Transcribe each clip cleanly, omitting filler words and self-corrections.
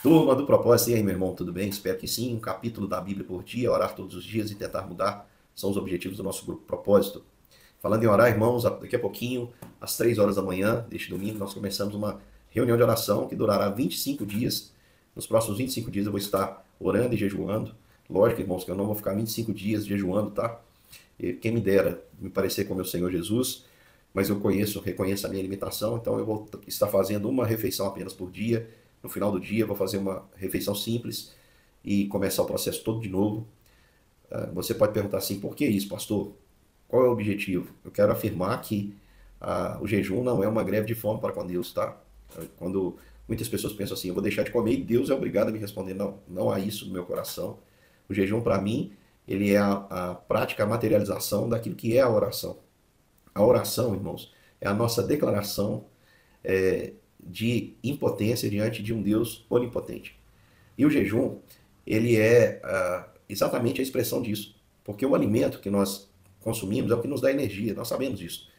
Turma do propósito, e aí, meu irmão, tudo bem? Espero que sim. Um capítulo da Bíblia por dia, orar todos os dias e tentar mudar são os objetivos do nosso grupo Propósito. Falando em orar, irmãos, daqui a pouquinho, às 3 horas da manhã deste domingo, nós começamos uma reunião de oração que durará 25 dias. Nos próximos 25 dias eu vou estar orando e jejuando. Lógico, irmãos, que eu não vou ficar 25 dias jejuando, tá? E quem me dera me parecer com o meu Senhor Jesus, mas eu reconheço a minha limitação, então eu vou estar fazendo uma refeição apenas por dia. No final do dia, eu vou fazer uma refeição simples e começar o processo todo de novo. Você pode perguntar assim, por que isso, pastor? Qual é o objetivo? Eu quero afirmar que o jejum não é uma greve de fome para com Deus, tá? Quando muitas pessoas pensam assim, eu vou deixar de comer e Deus é obrigado a me responder. Não, não há isso no meu coração. O jejum, para mim, ele é a prática, a materialização daquilo que é a oração. A oração, irmãos, é a nossa declaração de impotência diante de um Deus onipotente. E o jejum, ele é exatamente a expressão disso. Porque o alimento que nós consumimos é o que nos dá energia, nós sabemos disso.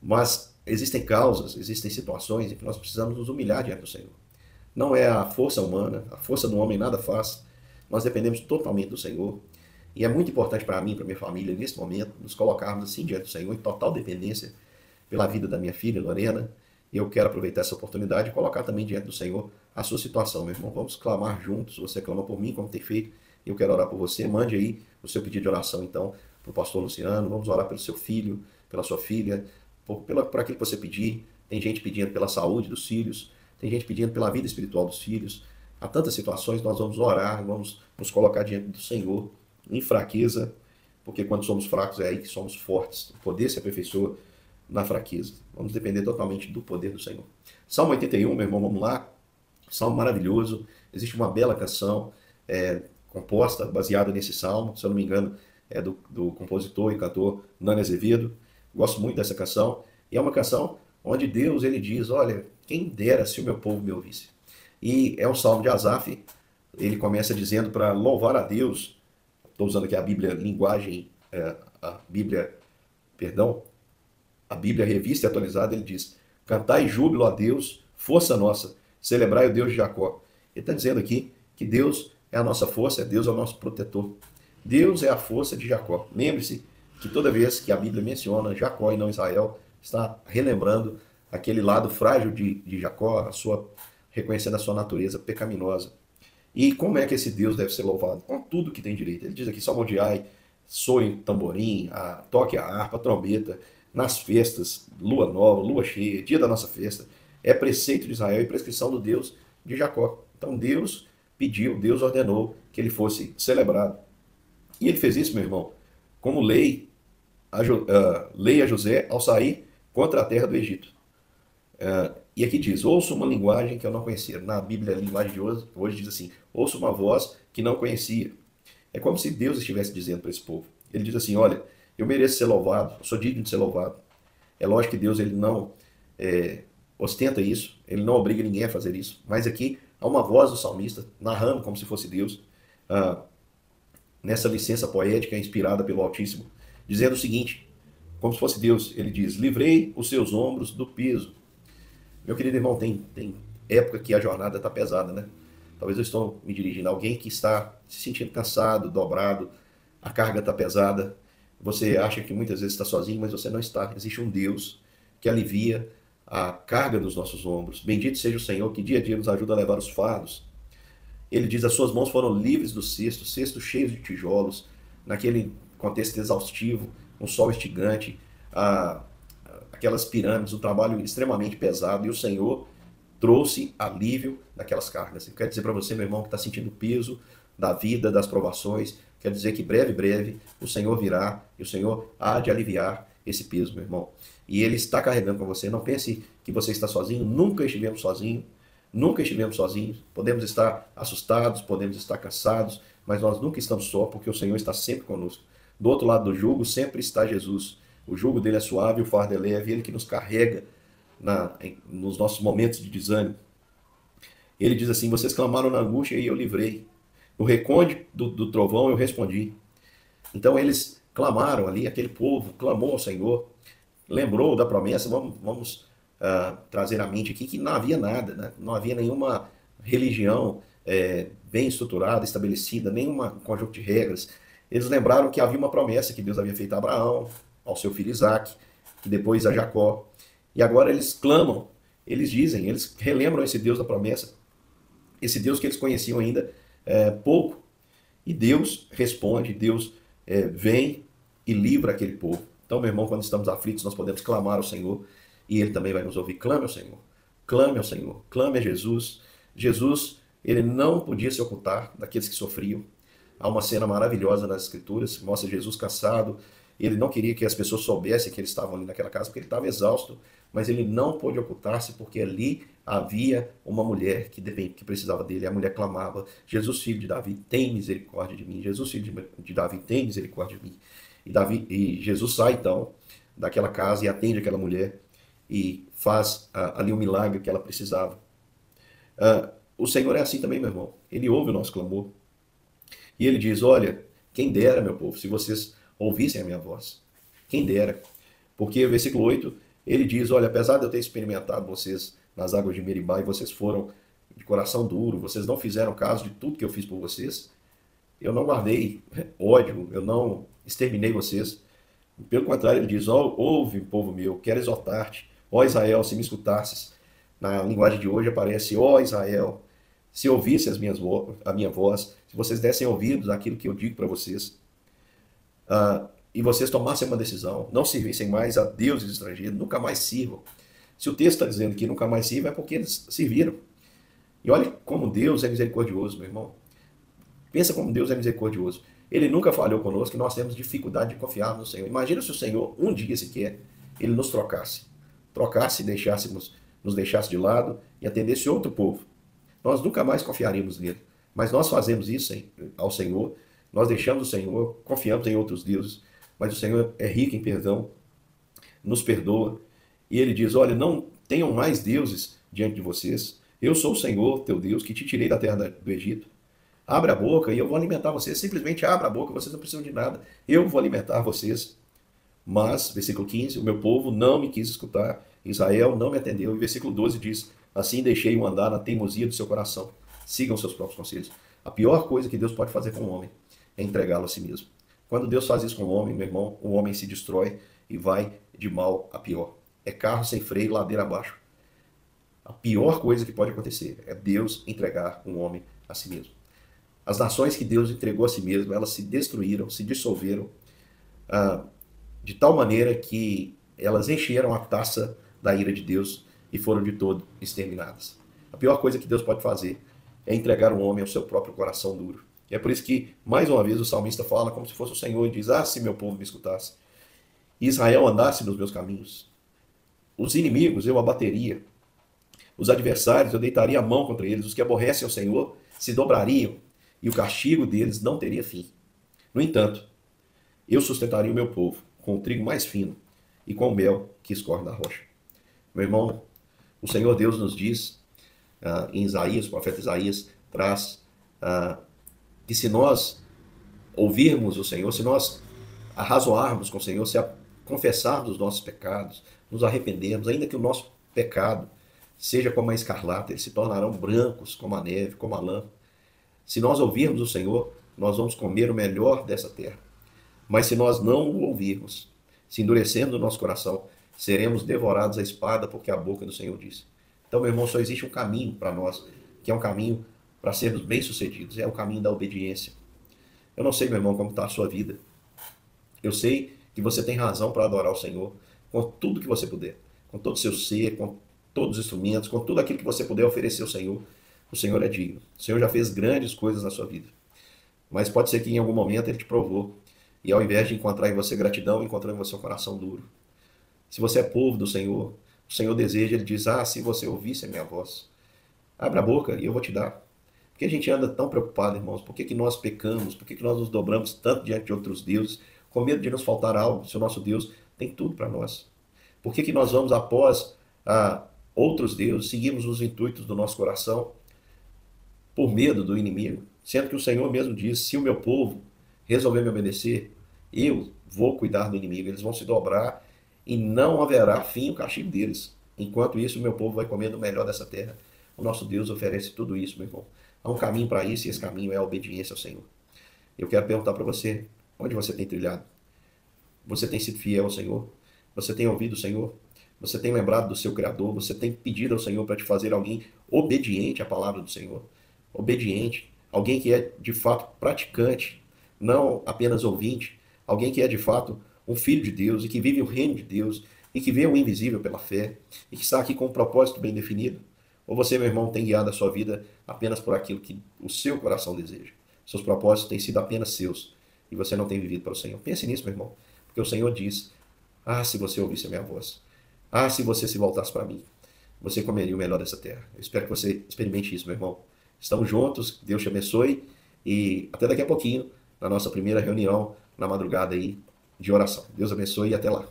Mas existem causas, existem situações em que nós precisamos nos humilhar diante do Senhor. Não é a força humana, a força do homem nada faz. Nós dependemos totalmente do Senhor. E é muito importante para mim, para minha família, nesse momento, nos colocarmos assim diante do Senhor, em total dependência pela vida da minha filha, Lorena. E eu quero aproveitar essa oportunidade e colocar também diante do Senhor a sua situação, meu irmão. Vamos clamar juntos. Você clama por mim, como tem feito. Eu quero orar por você. Mande aí o seu pedido de oração, então, para o pastor Luciano. Vamos orar pelo seu filho, pela sua filha, por aquilo que você pedir. Tem gente pedindo pela saúde dos filhos, tem gente pedindo pela vida espiritual dos filhos. Há tantas situações, nós vamos orar, vamos nos colocar diante do Senhor em fraqueza, porque quando somos fracos é aí que somos fortes. O poder se aperfeiçoa na fraqueza. Vamos depender totalmente do poder do Senhor. Salmo 81, meu irmão, vamos lá. Salmo maravilhoso. Existe uma bela canção composta, baseada nesse salmo. Se eu não me engano, é do compositor e cantor Nani Azevedo. Gosto muito dessa canção. E é uma canção onde Deus ele diz, olha, quem dera se o meu povo me ouvisse. E é um salmo de Asaf. Ele começa dizendo para louvar a Deus. Estou usando aqui a Bíblia linguagem, perdão, a Bíblia revista e atualizada, ele diz, cantai júbilo a Deus, força nossa, celebrai o Deus de Jacó. Ele está dizendo aqui que Deus é a nossa força, Deus é o nosso protetor. Deus é a força de Jacó. Lembre-se que toda vez que a Bíblia menciona Jacó e não Israel, está relembrando aquele lado frágil de Jacó, reconhecendo a sua natureza pecaminosa. E como é que esse Deus deve ser louvado? Com tudo que tem direito. Ele diz aqui, salmodiai, soe tamborim, toque a harpa, a trombeta, nas festas, lua nova, lua cheia, dia da nossa festa. É preceito de Israel e prescrição do Deus de Jacó. Então Deus pediu, Deus ordenou que ele fosse celebrado. E ele fez isso, meu irmão, como lei a José ao sair contra a terra do Egito. E aqui diz, ouço uma linguagem que eu não conhecia. Na Bíblia, a linguagem de hoje diz assim, ouço uma voz que não conhecia. É como se Deus estivesse dizendo para esse povo. Ele diz assim, olha, eu mereço ser louvado, eu sou digno de ser louvado. É lógico que Deus ele não ostenta isso, ele não obriga ninguém a fazer isso. Mas aqui há uma voz do salmista narrando como se fosse Deus, nessa licença poética inspirada pelo Altíssimo, dizendo o seguinte, como se fosse Deus, ele diz, livrei os seus ombros do peso. Meu querido irmão, tem época que a jornada está pesada, né? Talvez eu estou me dirigindo a alguém que está se sentindo cansado, dobrado, a carga está pesada. Você acha que muitas vezes está sozinho, mas você não está. Existe um Deus que alivia a carga dos nossos ombros. Bendito seja o Senhor que dia a dia nos ajuda a levar os fardos. Ele diz, as suas mãos foram livres do cesto, cesto cheio de tijolos, naquele contexto exaustivo, um sol estigante, aquelas pirâmides, um trabalho extremamente pesado, e o Senhor trouxe alívio daquelas cargas. Eu quero dizer para você, meu irmão, que está sentindo o peso da vida, das provações, quero dizer que breve, o Senhor virá e o Senhor há de aliviar esse peso, meu irmão. E Ele está carregando com você. Não pense que você está sozinho, nunca estivemos sozinhos, nunca estivemos sozinhos. Podemos estar assustados, podemos estar cansados, mas nós nunca estamos só, porque o Senhor está sempre conosco. Do outro lado do jugo sempre está Jesus. O jugo dele é suave, o fardo é leve, ele que nos carrega nos nossos momentos de desânimo. Ele diz assim, vocês clamaram na angústia e eu livrei. No recôndito do trovão eu respondi. Então eles clamaram ali, aquele povo clamou ao Senhor, lembrou da promessa. Vamos trazer à mente aqui que não havia nada, né? Não havia nenhuma religião bem estruturada, estabelecida, nenhum conjunto de regras. Eles lembraram que havia uma promessa que Deus havia feito a Abraão, ao seu filho Isaque, e depois a Jacó. E agora eles clamam, eles dizem, eles relembram esse Deus da promessa, esse Deus que eles conheciam ainda pouco. E Deus responde, Deus vem e livra aquele povo. Então, meu irmão, quando estamos aflitos, nós podemos clamar ao Senhor e Ele também vai nos ouvir. Clame ao Senhor, clame ao Senhor, clame a Jesus. Jesus, ele não podia se ocultar daqueles que sofriam. Há uma cena maravilhosa nas Escrituras, que mostra Jesus cansado. Ele não queria que as pessoas soubessem que eles estavam ali naquela casa, porque ele estava exausto, mas ele não pôde ocultar-se, porque ali havia uma mulher que precisava dele. A mulher clamava: Jesus, filho de Davi, tem misericórdia de mim. Jesus, filho de Davi, tem misericórdia de mim. E Jesus sai então daquela casa e atende aquela mulher e faz ali um milagre que ela precisava. O Senhor é assim também, meu irmão. Ele ouve o nosso clamor. E ele diz: olha, quem dera, meu povo, se vocês ouvissem a minha voz. Quem dera. Porque o versículo 8, ele diz: olha, apesar de eu ter experimentado vocês nas águas de Meribá e vocês foram de coração duro, vocês não fizeram caso de tudo que eu fiz por vocês, eu não guardei ódio, eu não exterminei vocês. Pelo contrário, ele diz: ouve, povo meu, quero exortar-te. Ó Israel, se me escutasses. Na linguagem de hoje aparece: ó Israel, se ouvisse a minha voz, se vocês dessem ouvidos àquilo que eu digo para vocês, e vocês tomassem uma decisão, não servissem mais a deuses estrangeiros, nunca mais sirvam. Se o texto está dizendo que nunca mais sirvam, é porque eles serviram. E olha como Deus é misericordioso, meu irmão. Pensa como Deus é misericordioso. Ele nunca falhou conosco, e nós temos dificuldade de confiar no Senhor. Imagina se o Senhor, um dia sequer, ele nos trocasse e nos deixasse de lado e atendesse outro povo. Nós nunca mais confiaríamos nele. Mas nós fazemos isso ao Senhor, nós deixamos o Senhor, confiamos em outros deuses, mas o Senhor é rico em perdão, nos perdoa, e ele diz: olha, não tenham mais deuses diante de vocês, eu sou o Senhor, teu Deus, que te tirei da terra do Egito. Abra a boca e eu vou alimentar vocês. Simplesmente abra a boca, vocês não precisam de nada, eu vou alimentar vocês. Mas, versículo 15, o meu povo não me quis escutar, Israel não me atendeu. E versículo 12 diz: assim deixei-o andar na teimosia do seu coração. Sigam seus próprios conselhos. A pior coisa que Deus pode fazer com o homem é entregá-lo a si mesmo. Quando Deus faz isso com o homem, meu irmão, o homem se destrói e vai de mal a pior. É carro sem freio, ladeira abaixo. A pior coisa que pode acontecer é Deus entregar um homem a si mesmo. As nações que Deus entregou a si mesmo, elas se destruíram, se dissolveram, de tal maneira que elas encheram a taça da ira de Deus e foram de todo exterminadas. A pior coisa que Deus pode fazer é entregar um homem ao seu próprio coração duro. E é por isso que, mais uma vez, o salmista fala como se fosse o Senhor e diz: se meu povo me escutasse, e Israel andasse nos meus caminhos, os inimigos eu abateria, os adversários eu deitaria a mão contra eles, os que aborrecem o Senhor se dobrariam, e o castigo deles não teria fim. No entanto, eu sustentaria o meu povo com o trigo mais fino e com o mel que escorre da rocha. Meu irmão, o Senhor Deus nos diz, em Isaías, o profeta Isaías traz que se nós ouvirmos o Senhor, se nós arrazoarmos com o Senhor, se confessarmos os nossos pecados, nos arrependermos, ainda que o nosso pecado seja como a escarlata, eles se tornarão brancos como a neve, como a lã. Se nós ouvirmos o Senhor, nós vamos comer o melhor dessa terra. Mas se nós não o ouvirmos, se endurecermos o nosso coração, seremos devorados à espada, porque a boca do Senhor disse. Então, meu irmão, só existe um caminho para nós, que é um caminho para sermos bem-sucedidos, é o caminho da obediência. Eu não sei, meu irmão, como está a sua vida. Eu sei que você tem razão para adorar o Senhor com tudo que você puder, com todo o seu ser, com todos os instrumentos, com tudo aquilo que você puder oferecer ao Senhor. O Senhor é digno. O Senhor já fez grandes coisas na sua vida. Mas pode ser que em algum momento Ele te provou. E ao invés de encontrar em você gratidão, encontrou em você um coração duro. Se você é povo do Senhor, o Senhor deseja, Ele diz: se você ouvisse a minha voz, abra a boca e eu vou te dar. Por que a gente anda tão preocupado, irmãos? Por que nós pecamos? Por que nós nos dobramos tanto diante de outros deuses, com medo de nos faltar algo, se o nosso Deus tem tudo para nós? Por que nós vamos após outros deuses, seguimos os intuitos do nosso coração, por medo do inimigo? Sendo que o Senhor mesmo diz: se o meu povo resolver me obedecer, eu vou cuidar do inimigo, eles vão se dobrar e não haverá fim o castigo deles. Enquanto isso, o meu povo vai comer do melhor dessa terra. O nosso Deus oferece tudo isso, meu irmão. Há um caminho para isso e esse caminho é a obediência ao Senhor. Eu quero perguntar para você, onde você tem trilhado? Você tem sido fiel ao Senhor? Você tem ouvido o Senhor? Você tem lembrado do seu Criador? Você tem pedido ao Senhor para te fazer alguém obediente à palavra do Senhor? Obediente. Alguém que é de fato praticante, não apenas ouvinte. Alguém que é de fato um filho de Deus e que vive o reino de Deus e que vê o invisível pela fé e que está aqui com um propósito bem definido. Ou você, meu irmão, tem guiado a sua vida apenas por aquilo que o seu coração deseja? Seus propósitos têm sido apenas seus e você não tem vivido para o Senhor. Pense nisso, meu irmão. Porque o Senhor diz: ah, se você ouvisse a minha voz. Ah, se você se voltasse para mim. Você comeria o melhor dessa terra. Eu espero que você experimente isso, meu irmão. Estamos juntos, Deus te abençoe e até daqui a pouquinho, na nossa primeira reunião, na madrugada aí de oração. Deus abençoe e até lá.